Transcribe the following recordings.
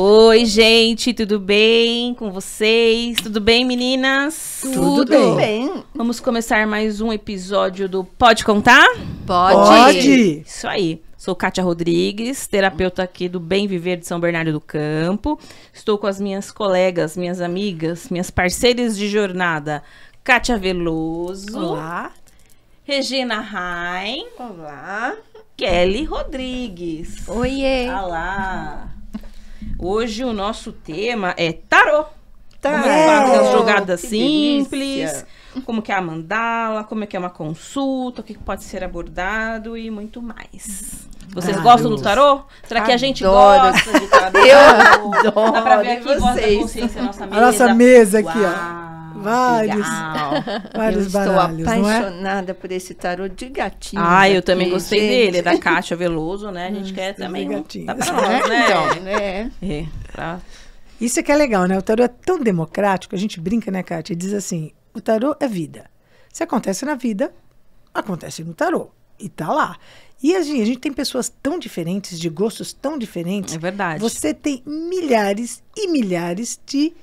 Oi, gente, tudo bem com vocês? Tudo bem, meninas? Tudo bem. Vamos começar mais um episódio do Pode Contar? Pode. Isso aí. Sou Kátia Rodrigues, terapeuta aqui do Bem Viver de São Bernardo do Campo. Estou com as minhas colegas, minhas amigas, minhas parceiras de jornada, Kátia Veloso. Olá. Regina Rain. Olá. Kelly Rodrigues. Oiê. Olá. Hoje o nosso tema é tarô. Tarô. Vamos falar das jogadas Que simples, delícia. como que é a mandala, como é que é uma consulta, o que pode ser abordado e muito mais. Vocês gostam do tarô? Será que a gente Adoro. gosta de tarô? Eu Dá pra ver adoro. aqui, E voz da vocês? consciência, nossa mesa. A nossa mesa aqui, Uau, ó. Vários. legal. Vários Estou baralhos, não é? apaixonada por esse tarô de gatinhos. Ah, eu aqui, também gostei gente. dele, é da Kátia Veloso, né? A gente quer também. gatinhos. Tá pra nós, né? Então, né? É, pra... Isso é que é legal, né? O tarô é tão democrático, a gente brinca, né, Kátia? E diz assim, o tarô é vida. Se acontece na vida, acontece no tarô. E tá lá. E a gente tem pessoas tão diferentes, de gostos tão diferentes. É verdade. Você tem milhares e milhares de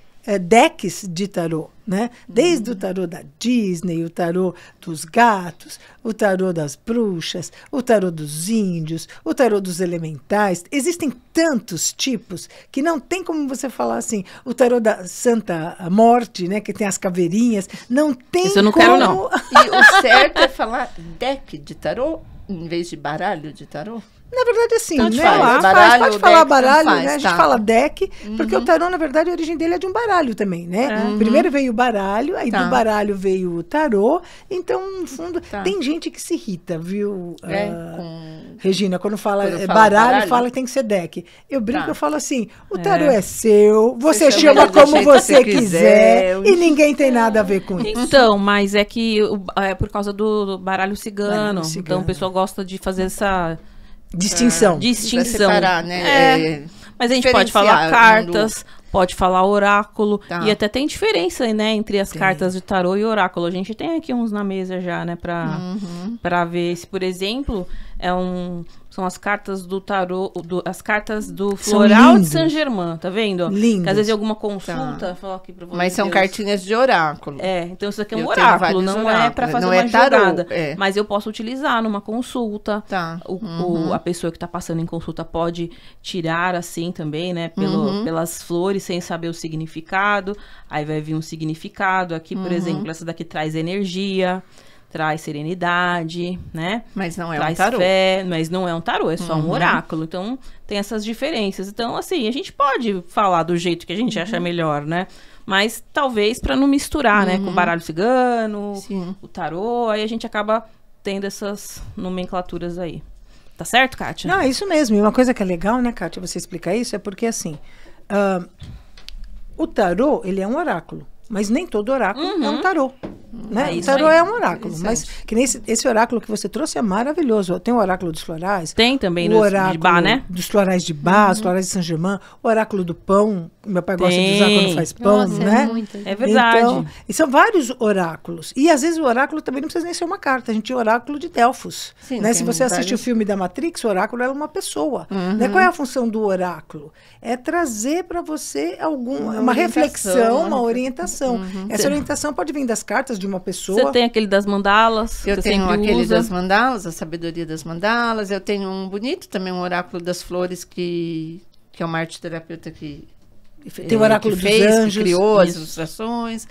decks de tarô, né? Desde o tarô da Disney, o tarô dos gatos, o tarô das bruxas, o tarô dos índios, o tarô dos elementais. Existem tantos tipos que não tem como você falar assim, o tarô da Santa Morte, né? Que tem as caveirinhas. Não tem Isso eu não como... quero, não. E o certo é falar deck de tarô em vez de baralho de tarô? Na verdade, assim, Tanto né? faz. Baralho, Pode deck, falar tanto baralho, faz, né? A gente tá. fala deck, porque o tarô, na verdade, a origem dele é de um baralho também, né? Primeiro veio o baralho, aí Tá. do baralho veio o tarô. Então, no fundo, Tá. tem gente que se irrita, viu, Com... Regina? Quando fala Quando fala baralho, baralho? fala que tem que ser deck. Eu brinco, Tá. eu falo assim, o tarô é seu, você chama chama ele do como jeito você que quiser, quiser. e ninguém tem nada a ver com isso. Então, mas é que é por causa do baralho cigano. Baralho cigano. Então, o pessoal gosta de fazer essa Distinção. distinção. Pra separar, né? É. Mas a gente pode falar Diferenciar um do cartas, pode falar oráculo. Tá. E até tem diferença, né, entre as Tem. cartas de tarô e oráculo. A gente tem aqui uns na mesa já, né, pra ver se, por exemplo, são as cartas do tarô, as cartas do São Floral de lindos. Saint-Germain, tá vendo? Lindos. Que às vezes em alguma consulta, fala aqui pra vocês. Mas são cartinhas de oráculo. É, então isso aqui é um Eu tenho oráculo, vários não é oráculos, pra fazer não uma é tarô, jogada. é. Mas eu posso utilizar numa consulta. Tá. A pessoa que tá passando em consulta pode tirar assim também, né? Pelas flores, sem saber o significado. Aí vai vir um significado. Aqui, por exemplo, essa daqui traz energia, traz serenidade, né? Mas não é Traz um tarô. fé, mas não é um tarô, é só um oráculo. Então, tem essas diferenças. Então, assim, a gente pode falar do jeito que a gente acha melhor, né? Mas talvez para não misturar, né? Com o baralho cigano, Sim. o tarô, aí a gente acaba tendo essas nomenclaturas aí. Tá certo, Kátia? Não, é isso mesmo. E uma coisa que é legal, né, Kátia, você explicar isso, é porque, assim, o tarô, ele é um oráculo, mas nem todo oráculo é um tarô. Né? É O isso tarô aí. é um oráculo, mas Interessante. que nem esse oráculo que você trouxe é maravilhoso. Tem o oráculo dos florais, Tem também o nos oráculo de bar, né? dos florais de bar, os florais de Saint-Germain, o oráculo do pão, meu pai gosta de usar Tem. quando faz pão, Nossa, né? é muito. É verdade. Então, e são vários oráculos. E às vezes o oráculo também não precisa nem ser uma carta. A gente tinha o oráculo de Delfos. Sim, Né? Se tem você assiste o vários. filme da Matrix, o oráculo é uma pessoa. Né? Qual é a função do oráculo? É trazer para você uma reflexão, uma orientação. Essa orientação pode vir das cartas de uma pessoa. Você tem aquele das mandalas, que Eu você tenho sempre aquele usa. das mandalas, a sabedoria das mandalas. Eu tenho um bonito também, um oráculo das flores, que é uma arte terapeuta que Tem o oráculo que dos fez, anjos. que criou as Isso. ilustrações.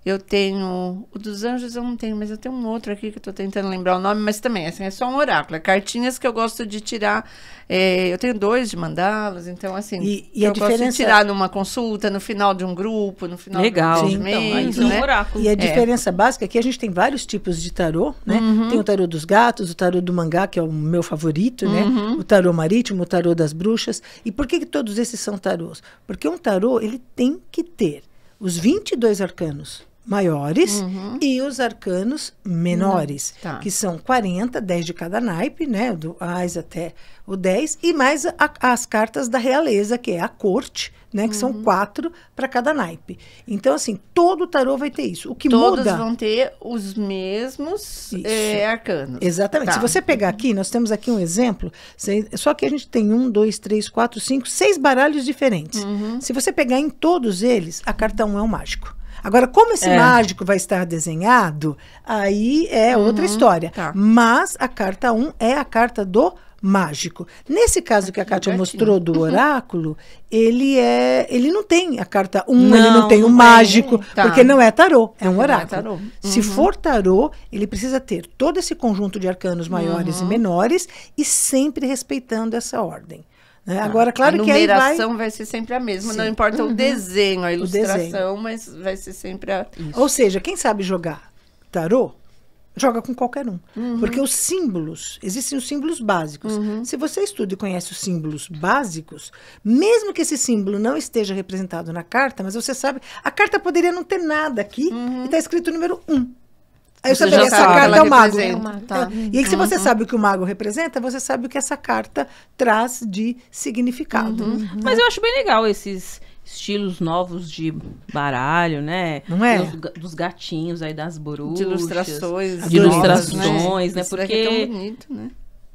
Eu tenho o dos anjos, eu não tenho, mas eu tenho um outro aqui que eu estou tentando lembrar o nome, mas também assim, é só um oráculo, é cartinhas que eu gosto de tirar. Eu tenho 2 de mandalas, então assim, E a eu gosto de diferença- tirar numa consulta, no final de um grupo, no final Legal. de um Sim, atendimento, então, aí isso é um né? oráculo. E a diferença básica é que a gente tem vários tipos de tarô, né? Tem o tarô dos gatos, o tarô do mangá, que é o meu favorito, né? O tarô marítimo, o tarô das bruxas. E por que todos esses são tarôs? Porque um tarô, ele tem que ter os 22 arcanos maiores e os arcanos menores, Tá. que são 40, 10 de cada naipe, né, do Ás até o 10, e mais as cartas da realeza, que é a corte, né, que são 4 para cada naipe. Então, assim, todo tarô vai ter isso. O que Todos muda... vão ter os mesmos Isso. arcanos. Exatamente. Tá. Se você pegar aqui, nós temos aqui um exemplo, só que a gente tem 1, 2, 3, 4, 5, 6 baralhos diferentes. Se você pegar em todos eles, a carta 1 é um mágico. Agora, como esse mágico vai estar desenhado, aí é outra história. Tá. Mas a carta 1 é a carta do mágico. Nesse caso que a Kátia mostrou do oráculo, ele não tem a carta 1, ele não tem o mágico, Tá. porque não é tarô, é um não é oráculo. tarô. Se for tarô, ele precisa ter todo esse conjunto de arcanos maiores e menores e sempre respeitando essa ordem. Né? Agora, claro a que aí vai... numeração vai ser sempre a mesma, não importa o desenho, a ilustração, mas vai ser sempre a... Ou seja, quem sabe jogar tarô, joga com qualquer um. Porque os símbolos, existem os símbolos básicos. Se você estuda e conhece os símbolos básicos, mesmo que esse símbolo não esteja representado na carta, mas você sabe, a carta poderia não ter nada aqui e está escrito o número 1. Aí eu Você saberia, já essa sabe o que carta é ela o mago. representa. Tá. E aí, se você sabe o que o mago representa, você sabe o que essa carta traz de significado. Mas eu acho bem legal esses estilos novos de baralho, né? Não é? Dos gatinhos aí, das bruxas. De ilustrações. De novas, ilustrações, né? Isso daqui é Porque tão bonito, né?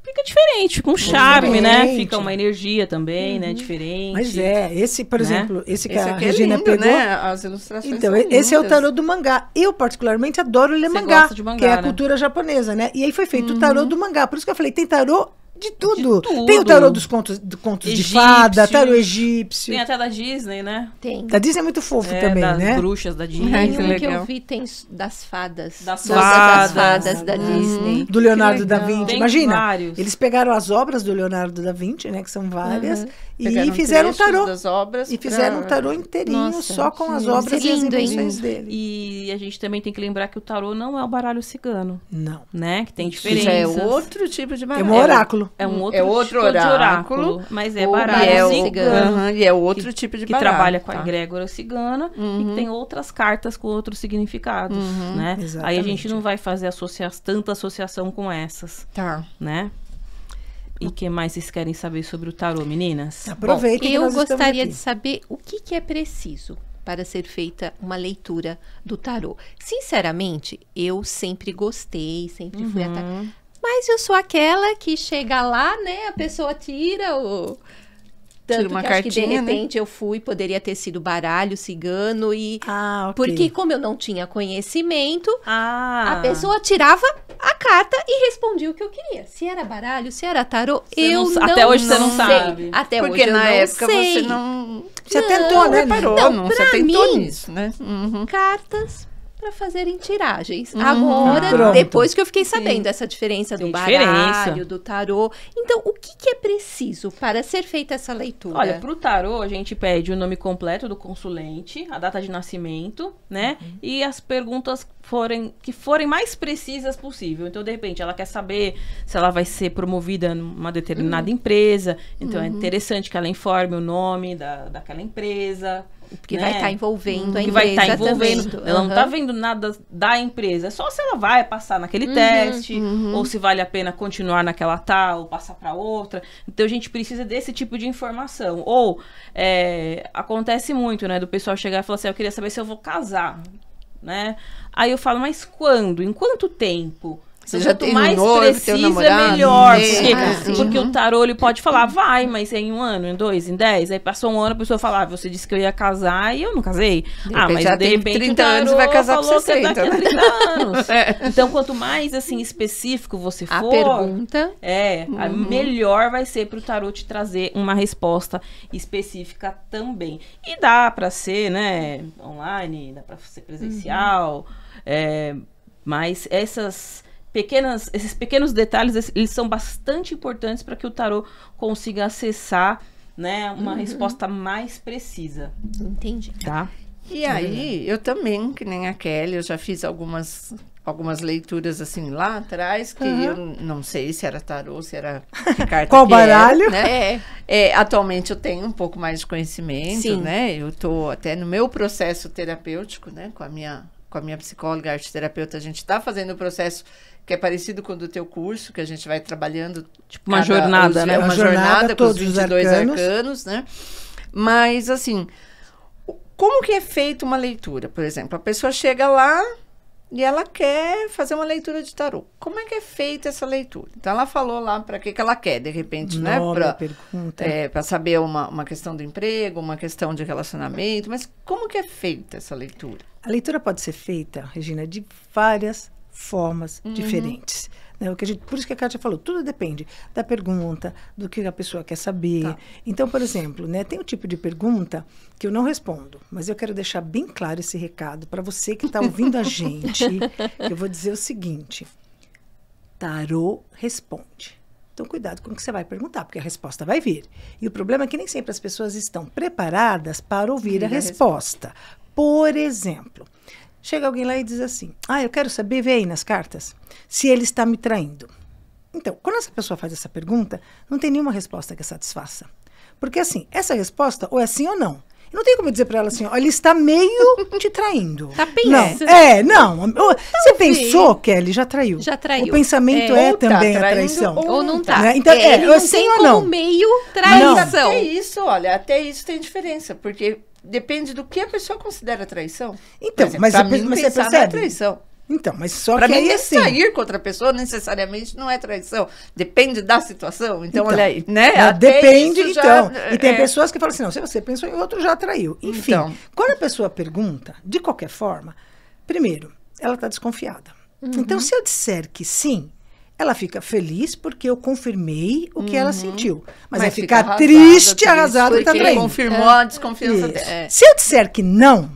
fica diferente, fica um charme, né? diferente. Fica uma energia também, né? Diferente. Mas esse, por Né? exemplo, esse que Esse a aqui é Regina lindo, pegou... né? As ilustrações Então, são esse é o lindas. tarô do mangá. Eu, particularmente, adoro ler Você mangá, gosta de mangá, que é a né? cultura japonesa, né? E aí foi feito o tarô do mangá. Por isso que eu falei, tem tarô de tudo. De tudo. Tem o tarô dos contos de Egípcio. fada, tarô egípcio. Tem até da Disney, né? Tem. Da Disney é muito fofo também, das né? bruxas da Disney. Ai, Tem que um que legal. eu vi tem das fadas. Das Todas fadas. as fadas da Disney. Do Leonardo da legal. Vinci. Tem Imagina, vários. eles pegaram as obras do Leonardo da Vinci, né? Que são várias, e Pegaram fizeram um trechos tarô. das obras E fizeram um pra- tarô inteirinho, Nossa, só com as sim. obras Isso e é as lindo, hein? invenções dele. E a gente também tem que lembrar que o tarô não é o baralho cigano, Não. né? Que tem Que diferenças. já é outro tipo de É baralho. um oráculo. É um outro, É outro tipo de oráculo, mas é o baralho baralho E é, o, cigano. Aham, e é outro tipo de Que baralho. trabalha com a tá? egrégora cigana e que tem outras cartas com outros significados, né? Aí a Exatamente. gente não vai fazer tanta associação com essas, Tá. né? E o que mais vocês querem saber sobre o tarô, meninas? Aproveitem que Eu nós estamos gostaria aqui. de saber o que é preciso para ser feita uma leitura do tarô. Sinceramente, eu sempre gostei, sempre fui atrás. Mas eu sou aquela que chega lá, né? A pessoa tira o... Tanto uma que acho que de cartinha, né? repente eu fui, poderia ter sido baralho cigano e... Ah, ok. Porque como eu não tinha conhecimento, Ah, a pessoa tirava a carta e respondia o que eu queria. Se era baralho, se era tarô, eu não- não até hoje você não sei. sabe. Até Porque hoje eu na não época sei. você não... Você tentou, né? reparou, Não, não, você pra tentou mim- nisso, né? Uhum. Cartas para fazerem tiragens. Agora, Pronto. depois que eu fiquei sabendo essa diferença do Tem baralho, diferença. do tarô. Então, o que é preciso para ser feita essa leitura? olha, pro tarô a gente pede o nome completo do consulente, a data de nascimento, né? E as perguntas que forem mais precisas possível. Então, de repente, ela quer saber se ela vai ser promovida numa determinada empresa. Então, é interessante que ela informe o nome daquela empresa. Porque né? vai estar envolvendo a Que empresa vai estar envolvendo. também. Ela não tá Aham. vendo nada da empresa. É só se ela vai passar naquele teste, ou se vale a pena continuar naquela tal, ou passar para outra. Então a gente precisa desse tipo de informação. Ou acontece muito, né, do pessoal chegar e falar assim: eu queria saber se eu vou casar, né? Aí eu falo: mas quando? Em quanto tempo? Você Então, já quanto tem um mais noivo, tem um precisa, namorado, melhor. tem- Porque o tarô, ele pode falar, vai, mas é em 1 ano, em 2, em 10. Aí passou 1 ano, a pessoa fala, você disse que eu ia casar e eu não casei. repente Mas já de tem repente 30 o anos e tarô vai casar com falou que é 60, daqui a né? 30 anos. Então, quanto mais, assim, específico você A for... pergunta. a melhor vai ser pro tarô te trazer uma resposta específica também. E dá pra ser, né, online, dá pra ser presencial, mas esses pequenos detalhes, eles são bastante importantes para que o tarô consiga acessar, né, uma resposta mais precisa, Entendi. tá? E aí, eu também, que nem a Kelly, eu já fiz algumas leituras assim lá atrás, que eu não sei se era tarô, se era que carta Qual que era, baralho? né? Atualmente eu tenho um pouco mais de conhecimento, Sim. né? Eu tô até no meu processo terapêutico, né? Com a minha com a minha psicóloga, arteterapeuta, a gente está fazendo o processo que é parecido com o do teu curso, que a gente vai trabalhando... Tipo uma jornada, né? Uma jornada com os todos os 22 arcanos, né? Mas, assim, como que é feita uma leitura? Por exemplo, a pessoa chega lá e ela quer fazer uma leitura de tarô. Como é que é feita essa leitura? Então, ela falou lá para que ela quer, de repente, né? Para saber uma questão do emprego, uma questão de relacionamento. Mas como que é feita essa leitura? A leitura pode ser feita, Regina, de várias formas diferentes. Né? Por isso que a Kátia falou, tudo depende da pergunta, do que a pessoa quer saber. Tá. Então, por exemplo, né, tem um tipo de pergunta que eu não respondo, mas eu quero deixar bem claro esse recado para você que está ouvindo a gente. Eu vou dizer o seguinte: tarô responde. Então, cuidado com o que você vai perguntar, porque a resposta vai vir. E o problema é que nem sempre as pessoas estão preparadas para ouvir a resposta. Por exemplo, chega alguém lá e diz assim, eu quero saber, vê aí nas cartas, se ele está me traindo. Então, quando essa pessoa faz essa pergunta, não tem nenhuma resposta que satisfaça. Porque assim, essa resposta ou é sim ou não. Eu não tenho como dizer para ela assim, ó, ele está meio te traindo. Tá pensando. Não. Você pensou, Kelly, já traiu. Já traiu. O pensamento também tá a traição. Ou não tá. Né? Então, ele não sim tem ou como não. meio traição. Mas até isso, olha, até isso tem diferença, porque depende do que a pessoa considera traição. Então, exemplo, mas você percebe? Não é traição. Então, mas só pra que mim, aí assim... sair com outra pessoa necessariamente não é traição. Depende da situação. Então olha aí, né? Depende, então. E tem pessoas que falam assim, não, se você pensou em outro, já traiu. Enfim, quando a pessoa pergunta, de qualquer forma, primeiro, ela está desconfiada. Então, se eu disser que sim, ela fica feliz porque eu confirmei o que ela sentiu. Mas vai ficar triste, arrasada, que está traindo. Confirmou a desconfiança dela. Se eu disser que não,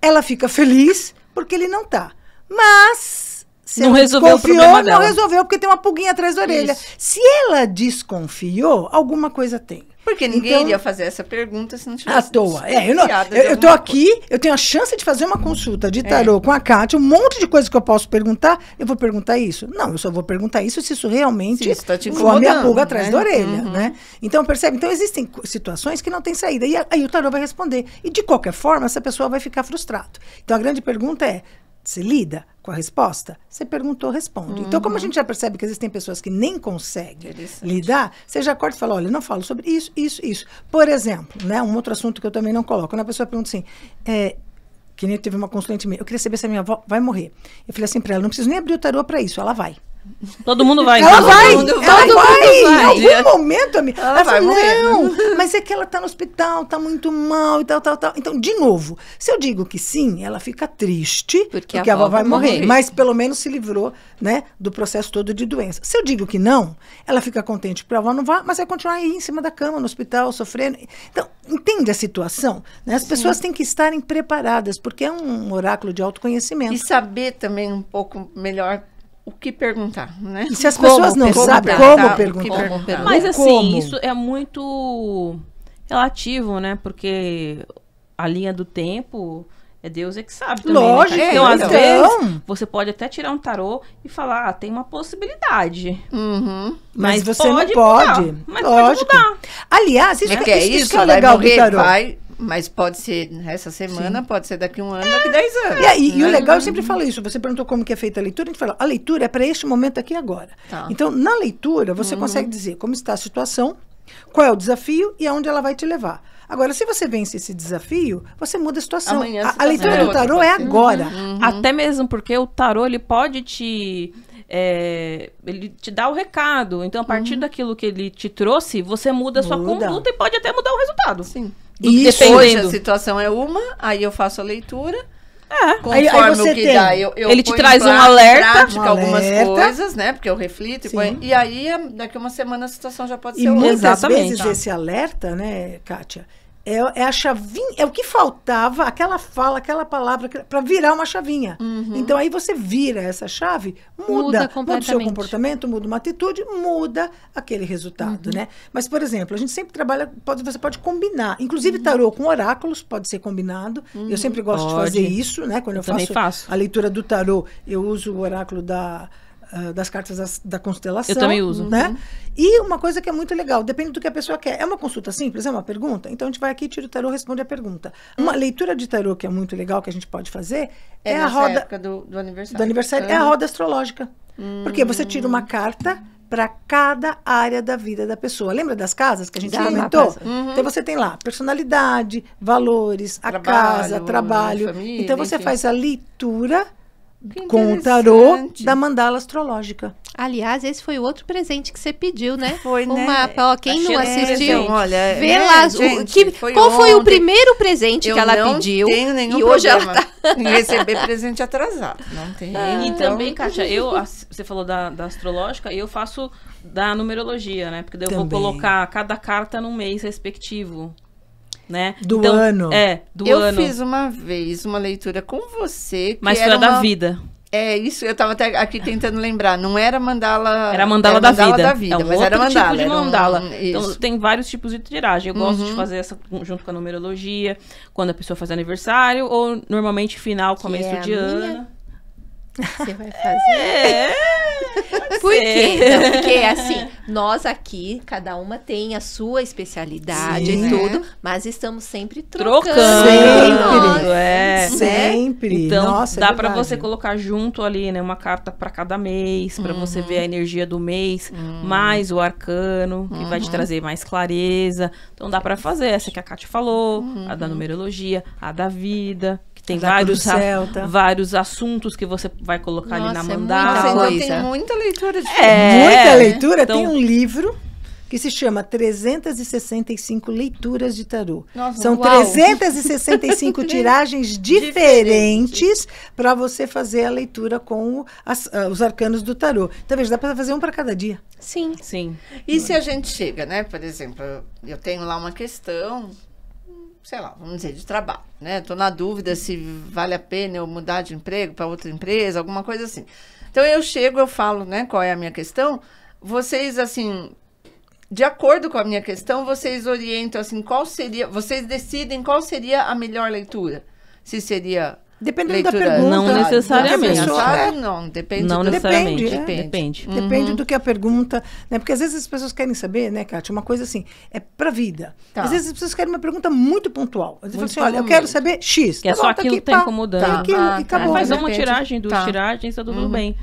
ela fica feliz porque ele não está. Mas se não ela resolveu o problema dela. Não resolveu porque tem uma pulguinha atrás da orelha. Isso. Se ela desconfiou, alguma coisa tem. Porque ninguém iria fazer essa pergunta se não tivesse... À toa. Eu tô aqui, eu tenho a chance de fazer uma consulta de tarô com a Kátia, um monte de coisa que eu posso perguntar, eu vou perguntar isso? Não, eu só vou perguntar isso se isso realmente for a minha pulga atrás da orelha, né? Então, percebe? Então, existem situações que não tem saída. E aí o tarô vai responder. E, de qualquer forma, essa pessoa vai ficar frustrada. Então, a grande pergunta é, você lida com a resposta? Você perguntou, responde. Então, como a gente já percebe que existem pessoas que nem conseguem lidar, você já acorda e fala, olha, não falo sobre isso, isso, isso. Por exemplo, né, um outro assunto que eu também não coloco, quando a pessoa pergunta assim, que nem teve uma consulente minha, eu queria saber se a minha avó vai morrer. Eu falei assim para ela, não preciso nem abrir o tarô para isso, ela vai. Todo mundo vai. Ela vai, todo mundo vai. Em algum momento, amiga. Ela vai morrer. Não, mas é que ela tá no hospital, tá muito mal e tal. Então, de novo, se eu digo que sim, ela fica triste, porque a avó vai morrer. Mas pelo menos se livrou, né, do processo todo de doença. Se eu digo que não, ela fica contente porque a avó não vai, mas vai continuar aí em cima da cama, no hospital, sofrendo. Então, entende a situação? Né? As pessoas têm que estarem preparadas, porque é um oráculo de autoconhecimento. E saber também um pouco melhor o que perguntar, né? E se as pessoas não sabem como perguntar. Mas assim, isso é muito relativo, né? Porque a linha do tempo é Deus que sabe também. Lógico. Né? Então, às vezes, você pode até tirar um tarô e falar, tem uma possibilidade. Mas você não pode. Mas lógico. Pode mudar. Aliás, isso que é legal do tarô. Mas pode ser essa semana, pode ser daqui 1 ano, daqui 10 anos. E o legal, eu sempre falo isso, você perguntou como que é feita a leitura, a gente fala, a leitura é para este momento aqui e agora. Então, na leitura, você consegue dizer como está a situação, qual é o desafio e aonde ela vai te levar. Agora, se você vence esse desafio, você muda a situação. Amanhã a leitura do tarô é agora. Até mesmo porque o tarô, ele pode ele te dá o recado. Então, a partir daquilo que ele te trouxe, você muda a sua conduta e pode até mudar o resultado. Sim. Isso. Hoje a situação é uma, aí eu faço a leitura. Conforme aí você o que dá, eu ele te traz um alerta. Prática algumas coisas, né? Porque eu reflito. E aí, daqui 1 semana, a situação já pode ser outra. E muitas vezes esse alerta, né, Kátia, é a chavinha, é o que faltava, aquela fala, aquela palavra, para virar uma chavinha. Então, aí você vira essa chave, muda o seu comportamento, muda uma atitude, muda aquele resultado, né? Mas, por exemplo, a gente sempre trabalha, você pode combinar, inclusive tarô com oráculos pode ser combinado. Eu sempre gosto de fazer isso, né? Quando eu faço a leitura do tarô, eu uso o oráculo da das cartas da constelação. Eu também uso. Né? E uma coisa que é muito legal, depende do que a pessoa quer. É uma consulta simples? É uma pergunta? Então a gente vai aqui, tira o tarô, responde a pergunta. Uma leitura de tarô que é muito legal, que a gente pode fazer, é a roda... época do aniversário. Do aniversário, é a roda astrológica. Porque você tira uma carta para cada área da vida da pessoa. Lembra das casas que a gente comentou? Então você tem lá personalidade, valores, a casa, trabalho. Família, então você enfim. faz a leitura Que com o tarô interessante. da mandala astrológica. Aliás, esse foi outro presente que você pediu, né? Foi, né? Ó, quem Tá não cheio de assistiu, presente. Olha, vê né, lá. gente, Qual foi o ontem. primeiro presente Eu que ela não pediu? tenho nenhum E hoje problema ela tá... em receber presente atrasado. Não tem. E então, também, Kátia, você falou da astrológica, e eu faço da numerologia, né? Porque daí eu vou Também. colocar cada carta num mês respectivo, né? Do Então, ano. Do eu ano. fiz uma vez uma leitura com você. Que Mas foi era a da uma- vida. É, isso eu estava até aqui tentando lembrar. Não era mandala. Era a mandala da vida. É um mas outro era mandala. Tipo de era um- mandala. isso. Então tem vários tipos de tiragem. Eu gosto de fazer essa junto com a numerologia, quando a pessoa faz aniversário, ou normalmente final, começo é a de minha? ano. Você vai fazer? Por quê? Não, porque assim, nós aqui, cada uma tem a sua especialidade Sim. e tudo, mas estamos sempre trocando. Trocando. Sempre. Nós, É. Sempre. Então, Nossa, dá é pra verdade. você colocar junto ali, né, uma carta pra cada mês, pra você ver a energia do mês, mais o arcano, que vai te trazer mais clareza. Então, dá pra fazer essa que a Kátia falou, a da numerologia, a da vida, que tem Da cruz vários, celta. vários assuntos que você vai colocar ali na Nossa, é muita Nossa, mandala. então coisa. tem muita leitura de Muita leitura. então- Tem um livro que se chama 365 Leituras de Tarô. Nossa, São uau. 365 tiragens diferentes para você fazer a leitura com os arcanos do tarô. Então, veja, dá para fazer um para cada dia. Sim. Sim. E se a gente chega, né? Por exemplo, eu tenho lá uma questão, sei lá, vamos dizer, de trabalho, né? Estou na dúvida se vale a pena eu mudar de emprego para outra empresa, alguma coisa assim. Então eu chego, eu falo, né? Qual é a minha questão? Vocês, assim, de acordo com a minha questão, vocês orientam, assim, qual seria, vocês decidem qual seria a melhor leitura? Se seria Dependendo leitura... da pergunta. Não necessariamente. da pessoa, Sabe? Não, depende Não do... necessariamente. Depende, Depende. Depende do que a pergunta, né? Porque às vezes as pessoas querem saber, né, Kátia, uma coisa assim, é pra vida. Tá. Às vezes as pessoas querem uma pergunta muito pontual. Às vezes Muito falam assim, olha, eu comum quero mesmo. saber X. Que é só bom, aquilo aqui, que tá pá, incomodando. tá aquilo, Ah, e tá. acabou. Faz de uma repente, tiragem, duas tá. tiragens, tá tudo bem.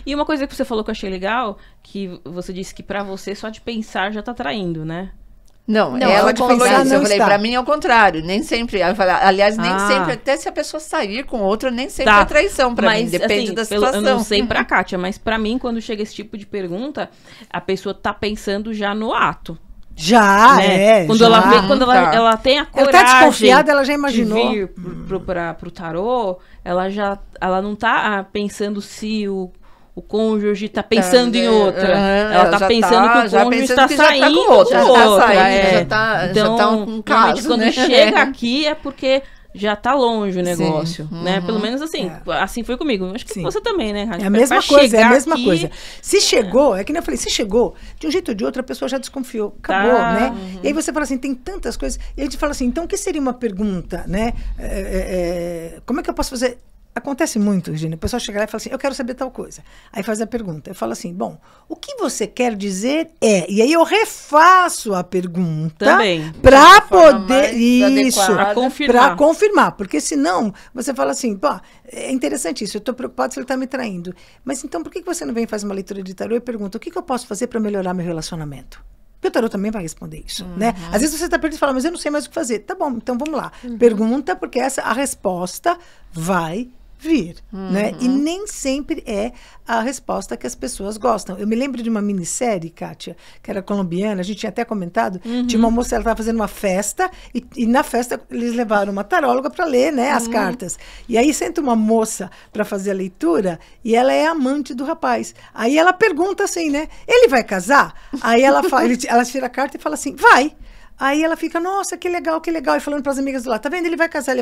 E uma coisa que você falou que eu achei legal, que você disse que pra você só de pensar já tá traindo, né? Não, Não, ela ao que falou contrário, isso. Eu não falei, está. pra mim é o contrário. Nem sempre. Aliás, nem Ah. sempre. Até se a pessoa sair com outra, nem sempre Tá. é traição pra mim. Mas, Depende assim, da eu situação. não sei pra Kátia, mas pra mim, quando chega esse tipo de pergunta, a pessoa tá pensando já no ato. Já, né? Quando já. ela vê, quando Tá. ela tem a Ela coragem tá desconfiada, ela já imaginou. de vir pro tarô, ela não tá pensando se o cônjuge tá pensando em outra. Ela tá já pensando que o já cônjuge pensando tá que já tá saindo com outra, com já tá outra, saindo, é. já tá Então, um normalmente caso, quando né? chega aqui é porque já tá longe o negócio, Sim. né? Pelo menos assim, assim foi comigo. Acho que Sim. você também, né, Rádio? É a mesma Pra coisa, é a chegar mesma aqui, coisa. Se chegou, é que nem eu falei, se chegou, de um jeito ou de outro, a pessoa já desconfiou. Acabou, Tá. né? E aí você fala assim, tem tantas coisas. E a gente fala assim, então o que seria uma pergunta, né? Como é que eu posso fazer? Acontece muito, Regina. O pessoal chega lá e fala assim, eu quero saber tal coisa. Aí faz a pergunta. Eu falo assim, bom, o que você quer dizer é... E aí eu refaço a pergunta Também. para forma poder... mais Isso. adequada. Pra confirmar. Para confirmar. Porque senão, você fala assim, pô, é interessante isso, eu estou preocupado se ele está me traindo. Mas então, por que você não vem e faz uma leitura de tarô e pergunta, o que eu posso fazer para melhorar meu relacionamento? Porque o tarô também vai responder isso, né? Às vezes você está perdido e fala, mas eu não sei mais o que fazer. Tá bom, então vamos lá. Pergunta, porque a resposta vai vir, né? E nem sempre é a resposta que as pessoas gostam. Eu me lembro de uma minissérie, Kátia, que era colombiana, a gente tinha até comentado, tinha uma moça, ela estava fazendo uma festa, e na festa eles levaram uma taróloga para ler, né, as cartas. E aí senta uma moça para fazer a leitura, e ela é amante do rapaz. Aí ela pergunta assim, né, ele vai casar? Aí ela tira a carta e fala assim, vai. Aí ela fica, nossa, que legal, e falando pras amigas do lado, tá vendo, ele vai casar.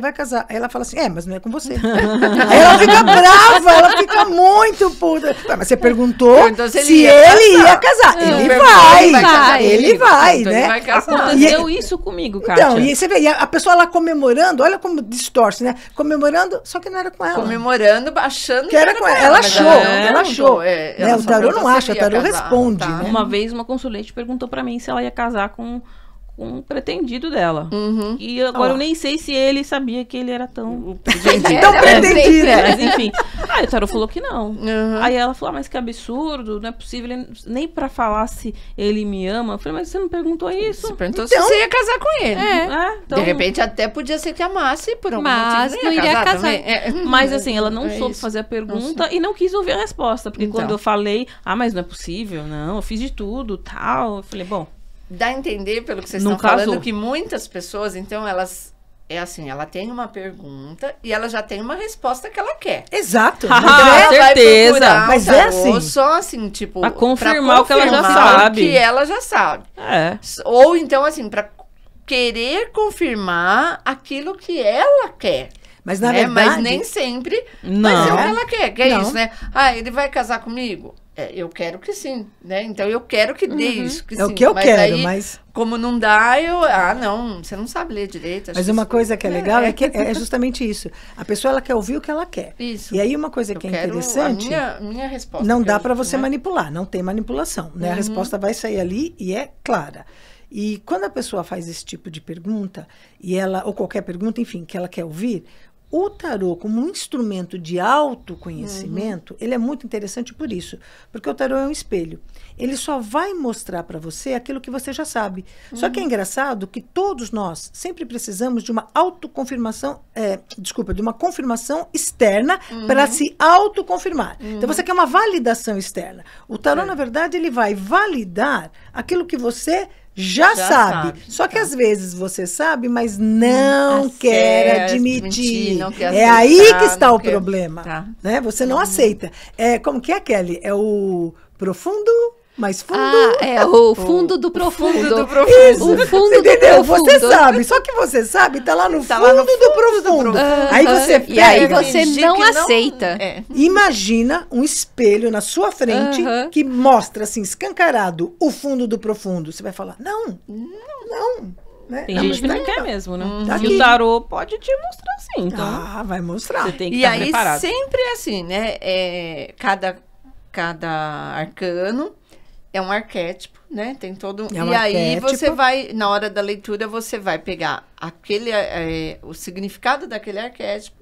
Aí ela fala assim, mas não é com você. Aí ela fica brava, ela fica muito puta. Mas você perguntou se ele ia casar. Ele vai, né? Ele vai casar. Aconteceu isso comigo, Kátia. Então, e você vê, e a pessoa lá comemorando, olha como distorce, né? Comemorando, só que não era com ela. Comemorando, achando que era com ela. Ela achou. Né? O tarô não acha, o tarô responde. Tá. Né? Uma vez uma consulente perguntou pra mim se ela ia casar com um pretendido dela. E agora eu nem sei se ele sabia que ele era tão pretendido. Mas enfim. Aí o tarô falou que não. Aí ela falou, mas que absurdo, não é possível nem pra falar se ele me ama. Eu falei, mas você não perguntou isso? Você perguntou se você ia casar com ele. Então, de repente até podia ser que amasse por algum mas motivo. Não iria casar também. Mas assim, ela não soube fazer a pergunta e não quis ouvir a resposta. Porque quando eu falei, mas não é possível, não, eu fiz de tudo, tal. Eu falei, bom, dá a entender, pelo que vocês não estão casou. falando, que muitas pessoas, então, elas... É assim, ela tem uma pergunta e ela já tem uma resposta que ela quer. Exato. Então ela certeza. vai procurar mas o tarô, é assim. só assim, tipo... Pra confirmar o que ela já sabe. O que ela já sabe. Ou então, assim, pra querer confirmar aquilo que ela quer. Mas na verdade... Mas nem sempre vai ser o que ela quer. Que é isso, né? Ele vai casar comigo? Eu quero que sim, né? Então eu quero que dê isso, que sim. É o que eu quero, aí, mas... Como não dá, não, você não sabe ler direito. Mas uma coisa que é legal é que é justamente isso. A pessoa, ela quer ouvir o que ela quer. Isso. E aí uma coisa que é interessante... minha resposta. Não dá para você manipular, não tem manipulação, né? A resposta vai sair ali e é clara. E quando a pessoa faz esse tipo de pergunta, ou qualquer pergunta, enfim, que ela quer ouvir... O tarô, como um instrumento de autoconhecimento, ele é muito interessante por isso. Porque o tarô é um espelho. Ele só vai mostrar para você aquilo que você já sabe. Só que é engraçado que todos nós sempre precisamos de uma autoconfirmação, de uma confirmação externa para se autoconfirmar. Então você quer uma validação externa. O tarô, na verdade, ele vai validar aquilo que você já sabe. Só que às vezes você sabe, mas não quer admitir. Não quer aceitar, aí que está o problema. Né? Você não aceita. Como que é, Kelly? É o profundo, mais fundo. O fundo do profundo. Isso. O fundo entendeu? do profundo. Você sabe. Só que você sabe, tá lá no fundo do profundo. Aí você pega. E aí você não aceita. Imagina um espelho na sua frente que mostra assim, escancarado, o fundo do profundo. Você vai falar, não. Né? Tem gente que não quer mesmo, né? Tá E o tarô pode te mostrar sim. Então, vai mostrar. Você tem que estar preparado. Sempre é assim, né? Cada arcano é um arquétipo, né? Tem todo... É um e aí arquétipo. você vai, na hora da leitura, você vai pegar o significado daquele arquétipo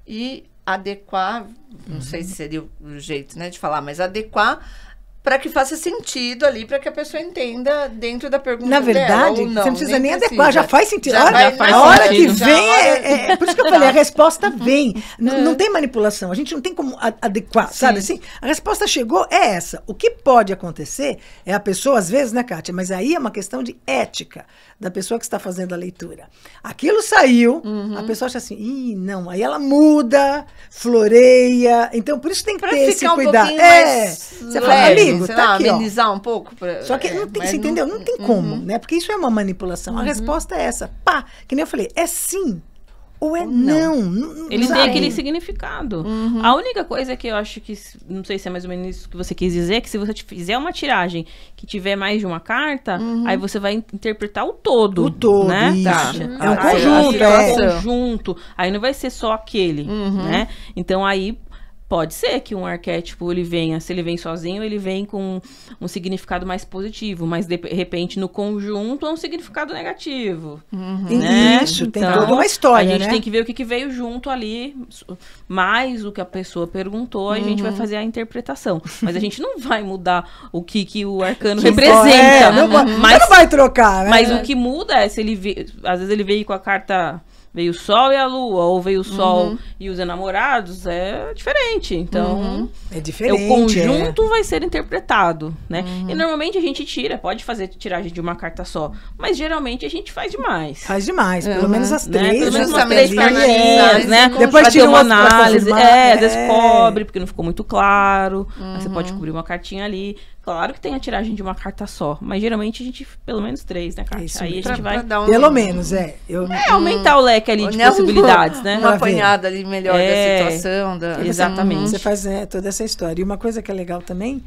e adequar, não sei se seria o jeito, né, de falar, mas adequar para que faça sentido ali, para que a pessoa entenda dentro da pergunta Na verdade, dela, ou não, você não precisa nem precisa. adequar, já faz sentido. Já A faz hora que sentido. vem, por isso que eu falei, a resposta vem. Não tem manipulação, a gente não tem como adequar, sabe assim? A resposta chegou, é essa. O que pode acontecer é a pessoa, às vezes, né, Kátia? Mas aí é uma questão de ética da pessoa que está fazendo a leitura. Aquilo saiu, a pessoa acha assim, não, aí ela muda, floreia, então por isso tem que ter esse cuidado. Você fala, amigo, tá aqui, amenizar um pouco. Só que não tem, você entendeu? Não tem como, né? Porque isso é uma manipulação. A resposta é essa, pá, que nem eu falei, é sim ou é não. Ele sabe? tem aquele significado. A única coisa que eu acho que, não sei se é mais ou menos isso que você quis dizer, é que se você fizer uma tiragem que tiver mais de uma carta, aí você vai interpretar o todo. O todo, né? isso. Tá. É um conjunto, É um conjunto. Aí não vai ser só aquele, né? Então aí pode ser que um arquétipo ele venha, se ele vem sozinho, ele vem com um significado mais positivo, mas de repente no conjunto é um significado negativo. Né? Isso, tem toda uma história, a gente né? tem que ver o que veio junto ali, mais o que a pessoa perguntou, a gente vai fazer a interpretação. Mas a gente não vai mudar o que o arcano representa. Você não vai trocar, né? Mas o que muda é se ele às vezes ele veio com a carta veio o Sol e a Lua, ou veio o Sol e os enamorados, é diferente. Então, é diferente. O conjunto vai ser interpretado, né? E normalmente a gente pode fazer tiragem de uma carta só, mas geralmente a gente faz demais. Faz demais, pelo menos as três. Pelo menos umas três cartinhas, né? Depois tira uma análise, às vezes é. cobre, porque não ficou muito claro. Aí você pode cobrir uma cartinha ali. Claro que tem a tiragem de uma carta só, mas geralmente a gente, pelo menos 3, né, Kátia? Isso aí mesmo. a gente vai... Pelo menos, aumentar o leque ali de possibilidades, né? Uma apanhada ali melhor da situação. Exatamente. Você faz toda essa história. E uma coisa que é legal também,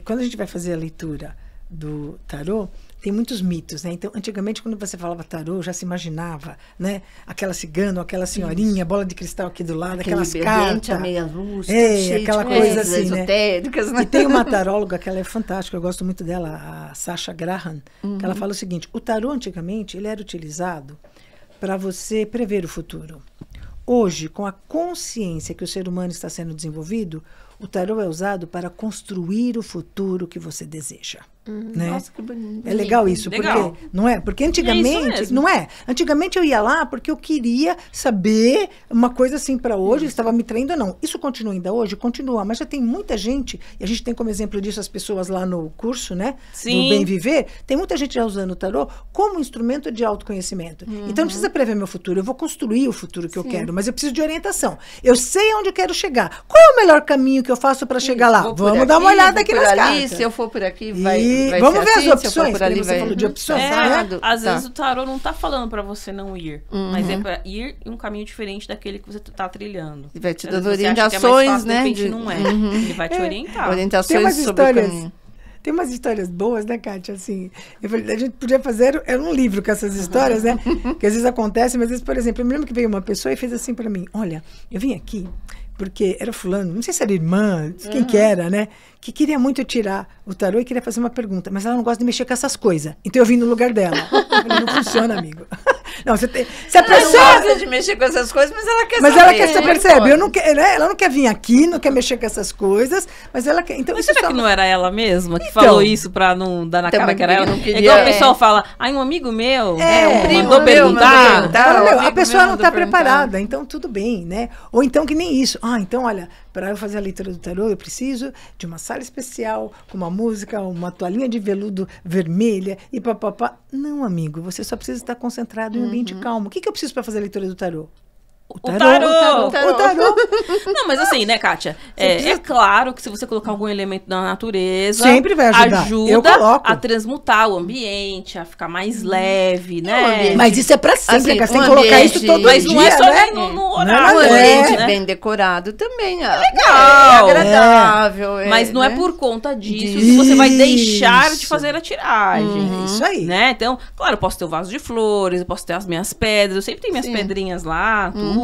quando a gente vai fazer a leitura do tarô, tem muitos mitos, né? Então, antigamente, quando você falava tarô, já se imaginava, né? Aquela cigana, aquela senhorinha, bola de cristal aqui do lado, aquelas cartas. A meia luz, aquela coisa assim, né? Esotéricas, né? E tem uma taróloga que ela é fantástica, eu gosto muito dela, a Sasha Graham, que ela fala o seguinte: o tarô, antigamente, ele era utilizado para você prever o futuro. Hoje, com a consciência que o ser humano está sendo desenvolvido, o tarô é usado para construir o futuro que você deseja. Né? Nossa, que bonito. É legal isso, legal. Porque não é? Porque antigamente, não é? Antigamente eu ia lá porque eu queria saber uma coisa assim para hoje, estava me traindo ou não. Isso continua ainda hoje? Continua, mas já tem muita gente, e a gente tem como exemplo disso as pessoas lá no curso, né? Sim. Do Bem Viver, tem muita gente já usando o tarô como instrumento de autoconhecimento. Então não precisa prever meu futuro, eu vou construir o futuro que eu quero, mas eu preciso de orientação. Eu sei onde eu quero chegar. Qual é o melhor caminho que eu faço para chegar lá? Vamos dar uma olhada aqui nas cartas. Se eu for por aqui, vamos ver assim, as opções, por ali, você falou de opções. Às vezes o tarô não tá falando pra você não ir, mas é pra ir em um caminho diferente daquele que você tá trilhando. E vai te Às dando vezes você acha que é mais orientações, fácil, de né? repente não é. Ele vai te orientar. Orientações sobre o caminho. Tem umas histórias boas, né, Kátia? Assim, a gente podia fazer um livro com essas histórias, né? Que às vezes acontecem, mas às vezes, por exemplo, eu me lembro que veio uma pessoa e fez assim pra mim: olha, eu vim aqui porque era fulano, não sei se era irmã, quem que era, né? Que queria muito tirar o tarô e queria fazer uma pergunta, mas ela não gosta de mexer com essas coisas. Então eu vim no lugar dela. Eu falei, não funciona, amigo. Não, você a pessoa não gosta de mexer com essas coisas, mas ela quer saber. Mas ela quer, você percebe? Eu não quer, né? Ela não quer vir aqui, não quer mexer com essas coisas, mas ela quer. Então, mas será que não era ela mesma que Então, falou isso pra não dar na cara que era ela? Queria, é igual o pessoal fala: um amigo meu um primo mandou perguntar. A pessoa não está preparada, então tudo bem, né? Ou então que nem isso. Então, olha, para eu fazer a leitura do tarô, eu preciso de uma sala especial, com uma música, uma toalhinha de veludo vermelha e papapá. Não, amigo, você só precisa estar concentrado em um ambiente calmo. O que eu preciso para fazer a leitura do tarô? O tarô. Não, mas assim, né, Kátia? É claro que se você colocar algum elemento da natureza, sempre vai ajudar. Ajuda a transmutar o ambiente, a ficar mais leve, né? Mas isso é pra sempre, assim, você tem que colocar isso todo mas dia, não é só né? no horário. Um ambiente bem decorado também é legal, agradável. Mas não é por conta disso que você vai deixar de fazer a tiragem. Isso aí. Né? Então, claro, eu posso ter o vaso de flores, eu posso ter as minhas pedras, eu sempre tenho minhas pedrinhas lá, tudo.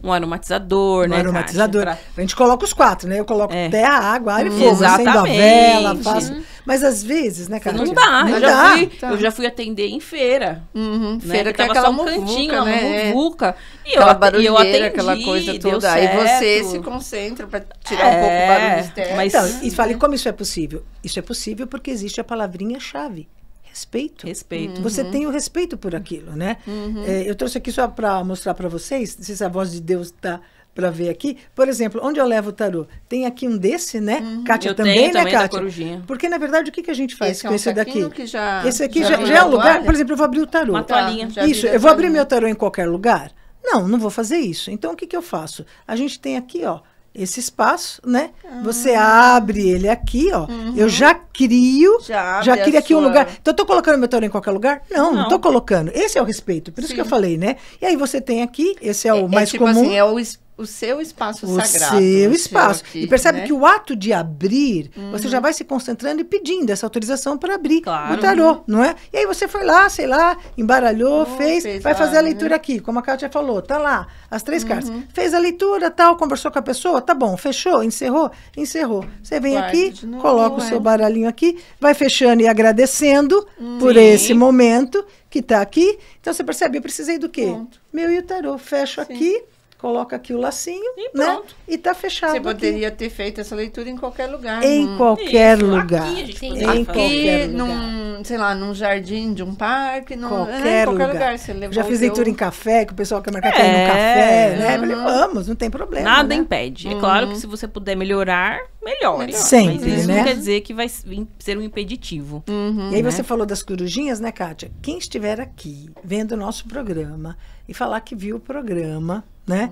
Um aromatizador, né? Aromatizador. Kátia? A gente coloca os 4, né? Eu coloco terra, água, ar e fogo. Exatamente. Acendo a vela, faço. Mas às vezes, né, Kátia? Não dá. Eu já fui atender em feira. Né? Feira que é tava aquela só um cantinho, uma né? muvuca. Aquela barulheira, atendi, aquela coisa deu toda. Aí certo. você se concentra para tirar um pouco o barulho externo. Mas, então, e fale, como isso é possível? Isso é possível porque existe a palavrinha-chave. Respeito. Você tem o respeito por aquilo, né? Eu trouxe aqui só para mostrar para vocês, não sei se a voz de Deus está para ver aqui. Por exemplo, onde eu levo o tarô? Tem aqui um desse, né? Kátia também, né, Kátia? Porque, na verdade, o que a gente faz com esse daqui? Esse aqui já é um lugar... Por exemplo, eu vou abrir o tarô. Uma toalhinha. Isso, eu vou abrir meu tarô em qualquer lugar? Não vou fazer isso. Então, o que eu faço? A gente tem aqui, ó, esse espaço, né? Você abre ele aqui, ó. Eu já crio, já crio aqui um lugar. Então, eu tô colocando meu tarô em qualquer lugar? Não tô colocando. Esse é o respeito, por isso que eu falei, né? E aí você tem aqui, esse é o mais tipo comum. Assim, é o seu espaço sagrado. O seu espaço. Aqui, e percebe, né? que o ato de abrir, você já vai se concentrando e pedindo essa autorização para abrir o tarô, não é? E aí você foi lá, sei lá, embaralhou, fez vai fazer a leitura aqui, como a Kátia falou, tá lá, as 3 cartas. Fez a leitura, tal, conversou com a pessoa, tá bom, fechou, encerrou. Você vem aqui, coloca o seu baralhinho aqui, vai fechando e agradecendo por esse momento que tá aqui. Então você percebe, eu precisei do quê? Meu e o tarô. Fecho aqui, coloca aqui o lacinho, E né? pronto. E tá fechado Você aqui. poderia ter feito essa leitura em qualquer lugar. Em qualquer Isso, lugar. aqui a gente Sim. poderia Em fazer. qualquer Aqui, lugar. sei lá, num jardim de um parque, Qualquer lugar. Você levou Já fiz o teu- leitura em café, que o pessoal quer marcar que é no café, né? Eu falei, vamos, não tem problema. Nada né? impede. É claro que se você puder melhorar, melhore. Sempre, Mas isso né? não quer dizer que vai ser um impeditivo. E aí você falou das corujinhas, né, Kátia? Quem estiver aqui vendo o nosso programa e falar que viu o programa, né?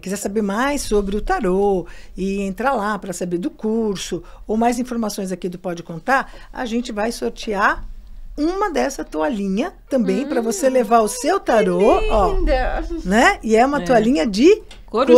Quiser saber mais sobre o tarô e entrar lá para saber do curso ou mais informações aqui do Pode Contar, a gente vai sortear uma dessa toalhinha também para você levar o seu tarô, ó, Linda. né? E é uma toalhinha de Corujinha.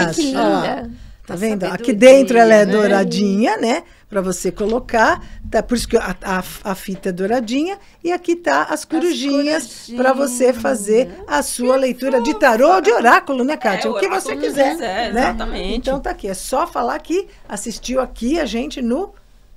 corujinhas. Que linda. Tá vendo? Sabedoria, Aqui dentro ela é né? douradinha, né? Pra você colocar. Tá, por isso que a fita é douradinha. E aqui tá as corujinhas para você fazer a sua leitura de tarô ou de oráculo, né, Kátia? É, o que oráculo você que quiser. quiser, né? exatamente. Então tá aqui. É só falar que assistiu aqui a gente no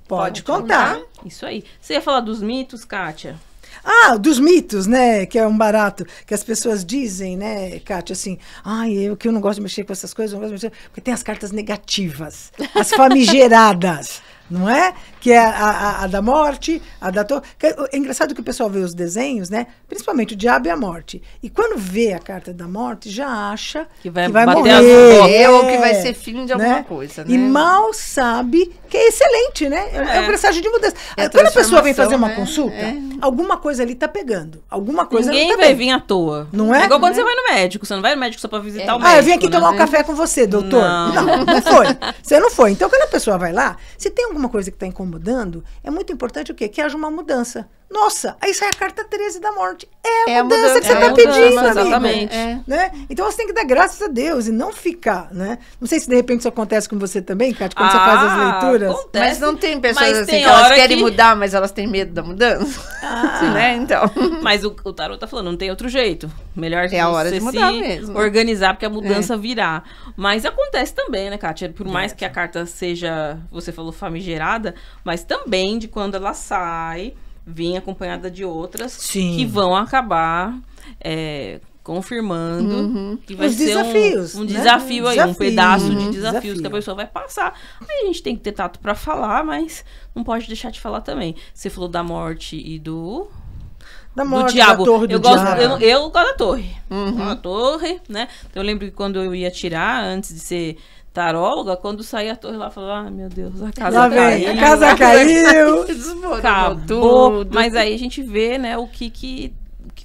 Pode Contar. Isso aí. Você ia falar dos mitos, Kátia? Ah, dos mitos, né? Que é um barato. Que as pessoas dizem, né, Kátia, assim... Ai, eu não gosto de mexer com essas coisas, não gosto de mexer... Porque tem as cartas negativas. As famigeradas. Não é? Que é a da morte, a da torre. É engraçado que o pessoal vê os desenhos, né? Principalmente o diabo e a morte. E quando vê a carta da morte, já acha Que vai vai bater morrer. as bocas. Ou que vai ser fim de alguma coisa, né? E mal sabe que é excelente, né? É um presságio de mudança. É a Quando a pessoa vem fazer uma transformação, consulta, né? alguma coisa ali tá pegando. Alguma coisa Ninguém não tá vai bem. vir à toa. Não é? igual quando você vai no médico. Você não vai no médico só pra visitar o médico. Ah, eu vim aqui né? tomar um café com você, doutor. Não foi. Você não foi. Então, quando a pessoa vai lá, se tem alguma coisa que está incomodando, é muito importante o quê? Que haja uma mudança. Nossa, aí sai a carta 13 da morte. É a mudança que você está pedindo, amigo. Exatamente. Né? Então, você tem que dar graças a Deus e não ficar, né? Não sei se, de repente, isso acontece com você também, Kátia, quando você faz as leituras. Acontece, Mas não tem pessoas mas assim tem que elas hora querem que- mudar, mas elas têm medo da mudança. Né? Então. Mas o tarô tá falando, não tem outro jeito. Melhor É a hora você de mudar se mesmo. organizar, porque a mudança virá. Mas acontece também, né, Kátia? Por mais que a carta seja, você falou, famigerada, mas também de quando ela sai, vem acompanhada de outras Sim. que vão acabar confirmando que vai Os ser desafios, um né? desafio aí, um Desafio, pedaço de desafios desafio. que a pessoa vai passar. Aí a gente tem que ter tato pra falar, mas não pode deixar de falar também. Você falou da morte e do morte, diabo. da torre do eu gosto, diabo. eu gosto da torre. Gosto da torre, né? Então, eu lembro que quando eu ia tirar, antes de ser taróloga, quando saía a torre lá, eu falava, ah, meu Deus, a casa Lá vem, caiu. a casa caiu. Desmoronou Acabou. tudo. Mas aí a gente vê, né,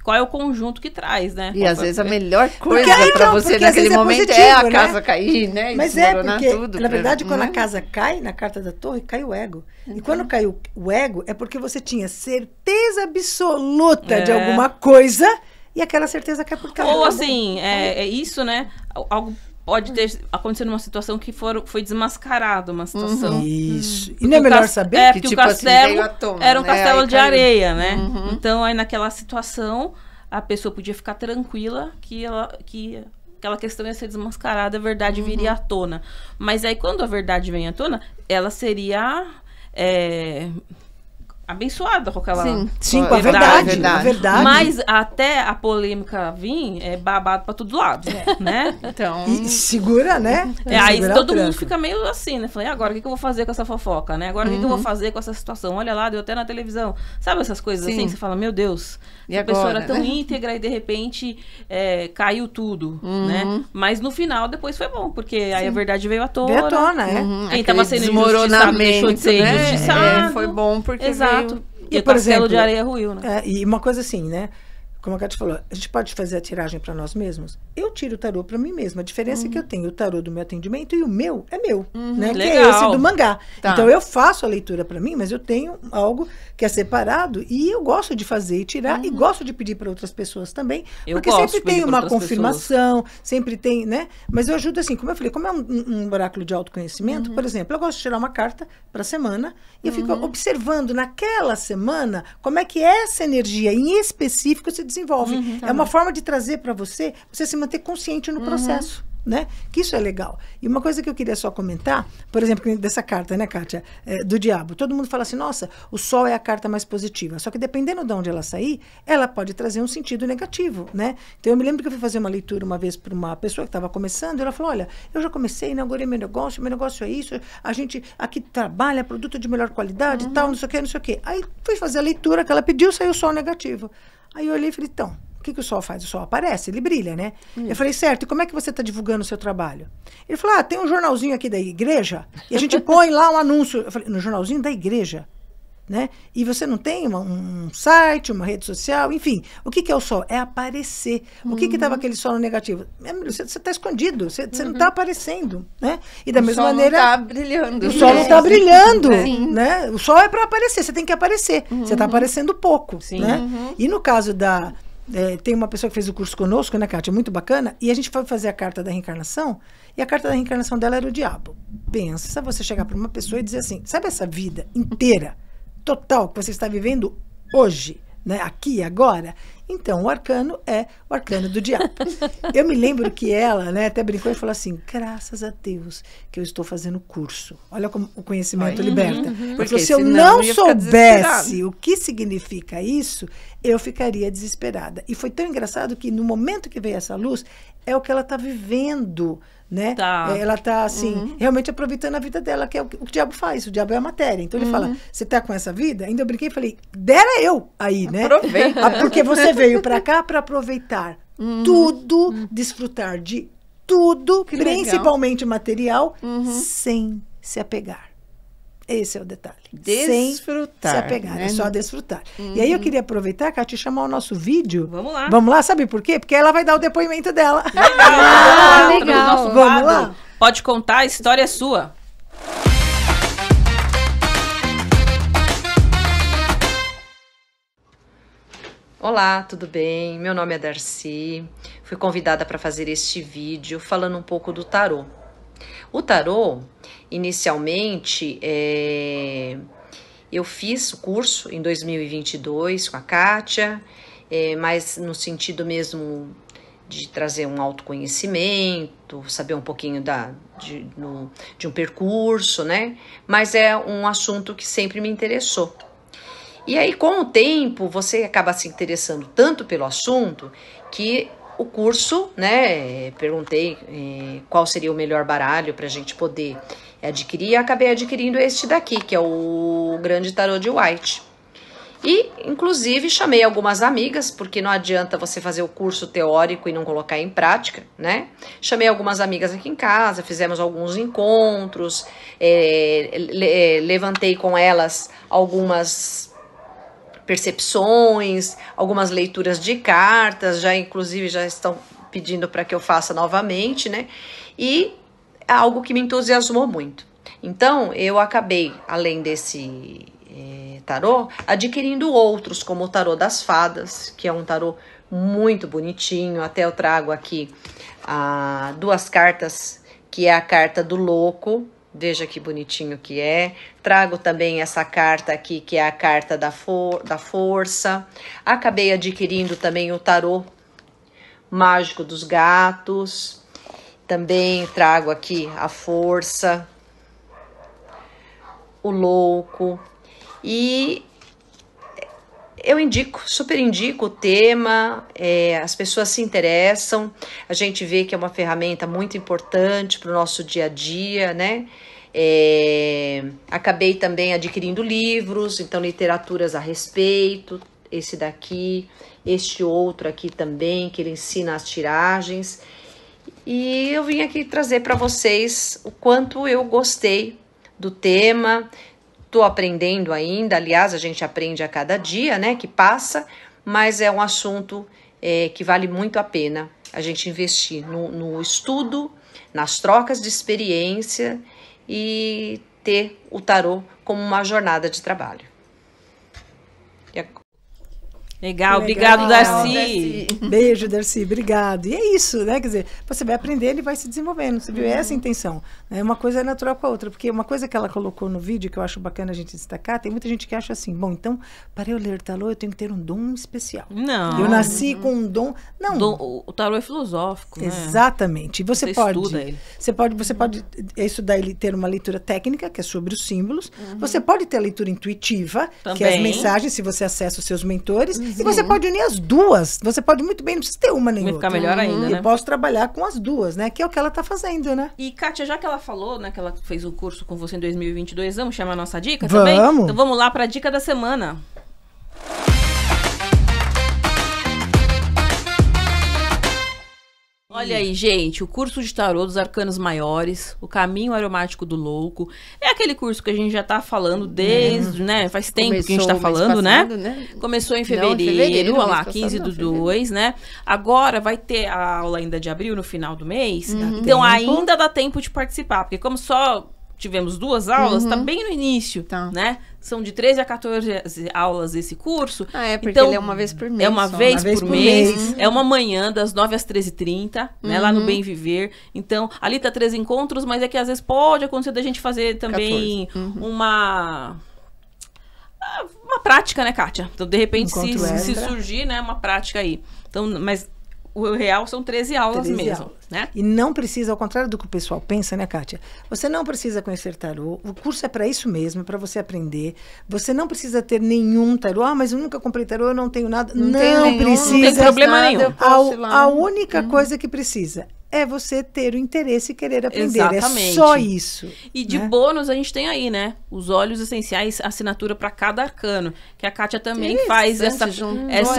qual é o conjunto que traz, né? E às vezes a melhor coisa Porque, pra então, você porque às naquele vezes é momento positivo, é a né? casa cair, né? E Mas desmoronar porque, tudo na verdade, quando a né? casa cai, na carta da torre, cai o ego. E quando cai o ego, é porque você tinha certeza absoluta de alguma coisa e aquela certeza cai por terra. Ou assim, é isso, né? Algo pode ter acontecido numa situação que foi desmascarado, uma situação. Isso. E não é melhor saber? É, que, porque tipo o assim, castelo veio à tona, era um né? castelo Aí de caiu. areia, né? Então, aí naquela situação, a pessoa podia ficar tranquila que aquela questão ia ser desmascarada, a verdade viria à tona. Mas aí, quando a verdade vem à tona, ela seria abençoada com aquela... Sim, com a verdade. A verdade. Mas até a polêmica vir, é babado pra todo lado, né? Então, E segura, né? Aí Segurar todo o mundo tranco. fica meio assim, né? Falei, agora o que eu vou fazer com essa fofoca, né? Agora o que eu vou fazer com essa situação? Olha lá, deu até na televisão. Sabe essas coisas Sim. assim que você fala, meu Deus, E a pessoa agora, era tão né? íntegra e de repente caiu tudo, né? Mas no final depois foi bom, porque aí a verdade veio à tona. Veio à tona, é. Quem tava aquele sendo injustiçado deixou de ser né? injustiçado. Foi bom porque Exato. veio... E o por castelo exemplo, de areia ruiu, né? E uma coisa assim, né? Como a Kátia falou, a gente pode fazer a tiragem para nós mesmos? Eu tiro o tarô para mim mesma. A diferença é que eu tenho o tarô do meu atendimento e o meu é meu, né? Que é Legal. esse do mangá. Tá. Então eu faço a leitura para mim, mas eu tenho algo que é separado e eu gosto de fazer e tirar e gosto de pedir para outras pessoas também, Eu porque gosto sempre de pedir tem pra uma outras confirmação, sempre tem, né? Mas eu ajudo assim, como eu falei, como é um oráculo de autoconhecimento, por exemplo, eu gosto de tirar uma carta para a semana e eu fico observando naquela semana como é que essa energia em específico se desenvolve. É uma forma de trazer para você se manter consciente no processo. né? Que isso é legal. E uma coisa que eu queria só comentar, por exemplo, dessa carta, né, Kátia, do diabo. Todo mundo fala assim, nossa, o sol é a carta mais positiva. Só que dependendo de onde ela sair, ela pode trazer um sentido negativo, né? Então eu me lembro que eu fui fazer uma leitura uma vez para uma pessoa que estava começando, e ela falou, olha, eu já comecei, inaugurei meu negócio é isso, a gente aqui trabalha produto de melhor qualidade e tal, não sei o quê, não sei o quê. Aí fui fazer a leitura que ela pediu, saiu o sol negativo. Aí eu olhei e falei, então, o que o sol faz? O sol aparece, ele brilha, né? Eu falei, certo, e como é que você está divulgando o seu trabalho? Ele falou, tem um jornalzinho aqui da igreja, e a gente põe lá um anúncio. Eu falei, no jornalzinho da igreja? Né? E você não tem um site, uma rede social, enfim. O que é o sol? É aparecer. O que estava aquele sol negativo? Você está escondido, você não está aparecendo. Né? E da mesma maneira... O sol não está brilhando. O sol não está brilhando. Né? O sol é para aparecer, você tem que aparecer. Você está aparecendo pouco. Né? E no caso da... tem uma pessoa que fez o curso conosco, né, Kátia? Muito bacana. E a gente foi fazer a carta da reencarnação. E a carta da reencarnação dela era o diabo. Pensa você chegar para uma pessoa e dizer assim, sabe essa vida inteira, total, que você está vivendo hoje, né, aqui e agora? Então, o arcano é o arcano do diabo. Eu me lembro que ela, né, até brincou e falou assim, graças a Deus que eu estou fazendo curso. Olha como o conhecimento liberta. Porque se eu não soubesse o que significa isso, eu ficaria desesperada. E foi tão engraçado que no momento que veio essa luz, é o que ela está vivendo, né? Ela está, assim, realmente aproveitando a vida dela, que é o que o diabo faz. O diabo é a matéria. Então ele fala, você está com essa vida? Ainda eu brinquei e falei, dera eu aí, né? Aproveita. Porque você veio para cá para aproveitar tudo, desfrutar de tudo, que principalmente material, sem se apegar. Esse é o detalhe. Desfrutar. Sem se apegar, né? É só desfrutar. E aí eu queria aproveitar, Kátia, e chamar o nosso vídeo. Vamos lá. Vamos lá, sabe por quê? Porque ela vai dar o depoimento dela. Legal. Vamos lá. Pode contar, a história é sua. Olá, tudo bem? Meu nome é Darcy. Fui convidada para fazer este vídeo falando um pouco do tarô. O tarô, inicialmente, eu fiz o curso em 2022 com a Kátia, mas no sentido mesmo de trazer um autoconhecimento, saber um pouquinho de um percurso, né? Mas é um assunto que sempre me interessou. E aí, com o tempo, você acaba se interessando tanto pelo assunto que o curso, né, perguntei qual seria o melhor baralho para a gente poder adquirir, e acabei adquirindo este daqui, que é o Grande Tarô de White. E, inclusive, chamei algumas amigas, porque não adianta você fazer o curso teórico e não colocar em prática, né? Chamei algumas amigas aqui em casa, fizemos alguns encontros, levantei com elas algumas percepções, algumas leituras de cartas, inclusive já estão pedindo para que eu faça novamente, né? E é algo que me entusiasmou muito. Então, eu acabei, além desse tarô, adquirindo outros, como o tarô das fadas, que é um tarô muito bonitinho. Até eu trago aqui duas cartas, que é a carta do louco. Veja que bonitinho que é. Trago também essa carta aqui, que é a carta da força. Acabei adquirindo também o tarô mágico dos gatos. Também trago aqui a força, o louco. E eu super indico o tema, as pessoas se interessam, a gente vê que é uma ferramenta muito importante para o nosso dia a dia, né? Acabei também adquirindo livros, então literaturas a respeito, esse daqui, este outro aqui também, que ele ensina as tiragens. E eu vim aqui trazer para vocês o quanto eu gostei do tema. Estou aprendendo ainda, aliás, a gente aprende a cada dia, né, que passa, mas é um assunto que vale muito a pena a gente investir no estudo, nas trocas de experiência e ter o tarô como uma jornada de trabalho. Legal, Legal. obrigado, Darcy. Beijo, Darcy, obrigado. E é isso, né? Quer dizer, você vai aprendendo e vai se desenvolvendo, você viu? É essa a intenção. Né? Uma coisa é natural com a outra, porque uma coisa que ela colocou no vídeo, que eu acho bacana a gente destacar, tem muita gente que acha assim, bom, então, para eu ler tarô, eu tenho que ter um dom especial. Não. Eu nasci com um dom... Não. O tarô é filosófico, né? Exatamente. E você pode... estuda ele. Você pode estudar ele, ter uma leitura técnica, que é sobre os símbolos. Você pode ter a leitura intuitiva, que é as Também. mensagens, se você acessa os seus mentores. E você pode unir as duas. Você pode muito bem, não precisa ter uma nem Vai outra. ficar melhor ainda, né? Eu posso trabalhar com as duas, né? Que é o que ela está fazendo, né? E, Kátia, já que ela falou, né, que ela fez um curso com você em 2022, vamos chamar a nossa dica Vamos. também? Então vamos lá para a dica da semana. Olha aí, gente, o curso de tarô dos arcanos maiores, o caminho aromático do louco, é aquele curso que a gente já tá falando desde, né, faz tempo que a gente tá Começou mês falando, passado, né? Começou em Não, fevereiro, olha lá, mês 15 passado, do não, 2, né? Agora vai ter a aula ainda de abril, no final do mês, então tempo. ainda dá tempo de participar, porque como só tivemos 2 aulas, tá bem no início, Tá. né? São de 13 a 14 aulas esse curso. Ah, é, porque Então, ele é uma vez por mês. É uma só. vez, Uma vez por por mês, mês. é uma manhã das 9 às 13h30, né, lá no Bem Viver. Então, ali tá 3 encontros, mas é que às vezes pode acontecer da gente fazer também uma prática, né, Kátia? Então, de repente, se Encontro extra. surgir, né, uma prática aí. Então, mas o real são 13 aulas 13 mesmo, aulas. né? E não precisa, ao contrário do que o pessoal pensa, né, Kátia? Você não precisa conhecer tarô. O curso é para isso mesmo, para você aprender. Você não precisa ter nenhum tarô. Ah, mas eu nunca comprei tarô, eu não tenho nada. Não Não, tenho nenhum, precisa. não tem problema nada, nenhum. eu posso ir lá. A única coisa que precisa é você ter o interesse e querer aprender. Exatamente. É só isso. E de né? bônus a gente tem aí, né? Os óleos essenciais, assinatura para cada arcano. Que a Kátia também faz essa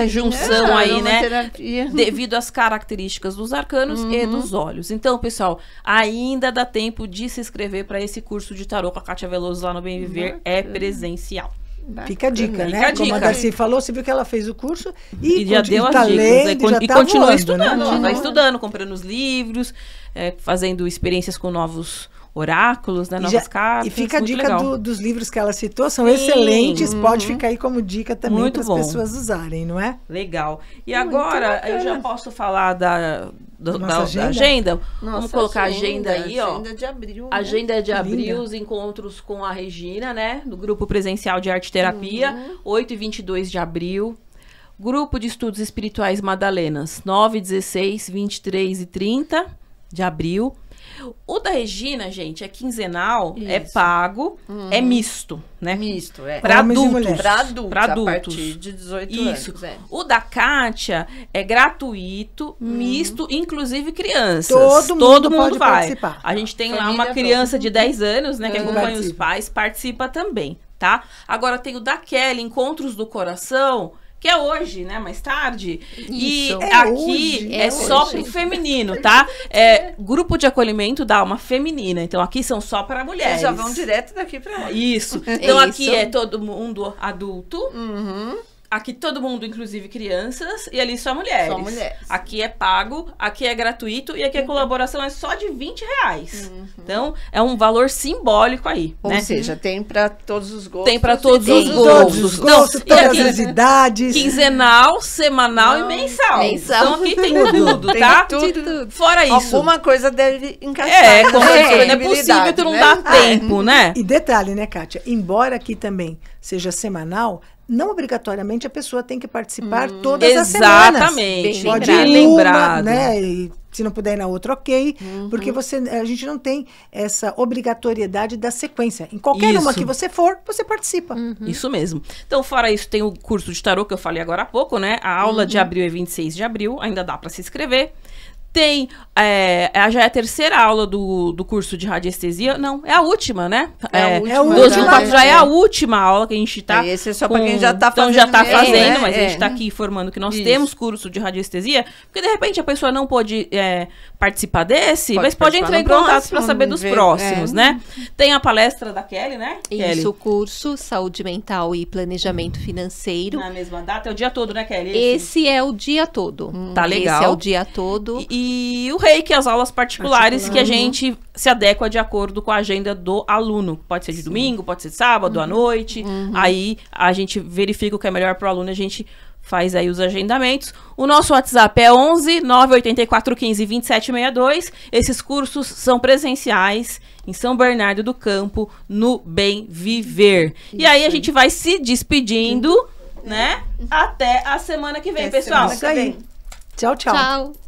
junção aí, né? Aromaterapia. Devido às características dos arcanos e dos óleos. Então, pessoal, ainda dá tempo de se inscrever para esse curso de tarô com a Kátia Veloso lá no Bem Viver. É presencial. Fica a dica, Fica né? a Como a dica. Darcy falou, você viu que ela fez o curso e já deu tá as dicas. lendo, já E tá continua voando, estudando. né? Ó, vai estudando, comprando os livros, fazendo experiências com novos oráculos, né? Novas cartas. E fica a muito dica legal. dos livros que ela citou, são Sim. excelentes, pode ficar aí como dica também Muito para as bom. pessoas usarem, não é? Legal. E agora, eu já posso falar da Nossa agenda? Nossa, Vamos colocar a agenda aí, ó. Agenda de abril. né? Agenda de abril, linda. os encontros com a Regina, né? Do grupo presencial de arte terapia, 8 e 22 de abril. Grupo de estudos espirituais Madalenas, 9, 16, 23 e 30 de abril. O da Regina, gente, é quinzenal, é Isso. pago, é misto, né? Misto, é. Para Homens e adultos. mulheres. Pra adultos, Pra a adultos. partir de 18 Isso. anos. É. O da Kátia é gratuito, misto, inclusive crianças. Todo mundo pode vai. participar. A gente tem lá Família uma criança toda. de 10 anos, né, que acompanha os Participa. pais, participa também, tá? Agora tem o da Kelly, Encontros do Coração, que é hoje, né, mais tarde. E Isso. É aqui hoje, é só pro feminino, tá? É grupo de acolhimento da alma feminina. Então aqui são só para mulheres. Eles já vão direto daqui pra lá. Isso. Então aqui Isso. é todo mundo adulto. Aqui todo mundo, inclusive crianças, e ali só mulheres. Só mulheres. Aqui é pago, aqui é gratuito e aqui a colaboração é só de R$20. Então, é um valor simbólico aí, Ou né? seja, tem pra todos os gostos. Tem pra todos e os tem Todos os gostos. Não, gostos, e todas aqui- as idades. Quinzenal, semanal e mensal. Mensal. Então aqui tem Tudo. tudo, Tem tá? tudo. Fora isso. Alguma coisa deve encaixar. É, na como sua eu disse, não é disponibilidade, possível tu não né? dar tempo, né? E detalhe, né, Kátia? Embora aqui também seja semanal, não obrigatoriamente a pessoa tem que participar todas as semanas. Exatamente. Bem Pode lembrado. ir uma, Lembrado. né? E se não puder ir na outra, ok. Porque a gente não tem essa obrigatoriedade da sequência. Em qualquer uma Isso. que você for, você participa. Isso mesmo. Então, fora isso, tem o curso de tarô que eu falei agora há pouco, né? A aula de abril é 26 de abril, ainda dá para se inscrever. Tem, já é a terceira aula do curso de radiestesia. Não, é a última, né? É a última, é a 12/4 já é é. a última aula que a gente tá. É, esse é só pra quem já tá Então já fazendo tá mesmo, fazendo, né? mas a gente É. tá aqui informando que nós Isso. temos curso de radiestesia, porque de repente a pessoa não pode participar desse, Pode mas pode participar entrar em no contato próximo, para saber dos ver, próximos, né? Tem a palestra da Kelly, né? Kelly? Isso, o curso Saúde Mental e Planejamento Financeiro. Na mesma data, é o dia todo, né, Kelly? Esse é o dia todo. Tá legal. Esse é o dia todo. E o reiki, as aulas particulares que a gente se adequa de acordo com a agenda do aluno. Pode ser de domingo, pode ser de sábado, à noite. Aí a gente verifica o que é melhor para o aluno, a gente faz aí os agendamentos. O nosso WhatsApp é 11 984 15 2762. Esses cursos são presenciais em São Bernardo do Campo, no Bem Viver. E aí a gente vai se despedindo, né? Até a semana que vem, pessoal. Isso aí. Tchau, tchau. Tchau.